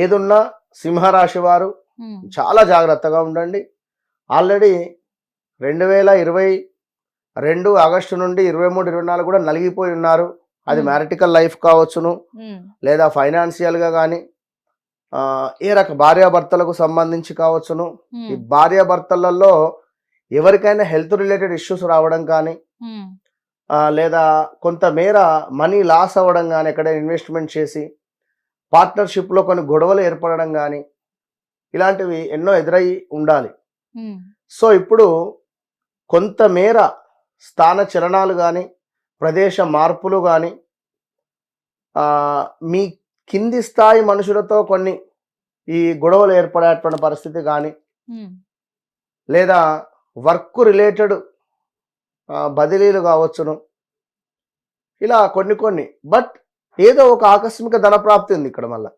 ఏదున్నా సింహరాశి వారు చాలా జాగ్రత్తగా ఉండండి. ఆల్రెడీ 2022 ఆగస్టు నుండి 23, 24 కూడా నలిగిపోయి ఉన్నారు. అది మ్యారిటికల్ లైఫ్ కావచ్చును, లేదా ఫైనాన్షియల్గా కానీ ఏ రక భార్యాభర్తలకు సంబంధించి కావచ్చును. ఈ భార్యాభర్తలలో ఎవరికైనా హెల్త్ రిలేటెడ్ ఇష్యూస్ రావడం కానీ, లేదా కొంతమేర మనీ లాస్ అవ్వడం కానీ, ఎక్కడైనా ఇన్వెస్ట్మెంట్ చేసి పార్ట్నర్షిప్లో కొన్ని గొడవలు ఏర్పడడం కానీ, ఇలాంటివి ఎన్నో ఎదురై ఉండాలి. సో ఇప్పుడు కొంతమేర స్థాన చలనాలు కానీ, ప్రదేశ మార్పులు కానీ, మీ కింది స్థాయి మనుషులతో కొన్ని ఈ గొడవలు ఏర్పడేటువంటి పరిస్థితి కానీ, లేదా వర్క్ రిలేటెడ్ బదిలీలు కావచ్చును, ఇలా కొన్ని బట్ ఏదో ఒక ఆకస్మిక ధన ప్రాప్తి ఉంది ఇక్కడ మళ్ళీ.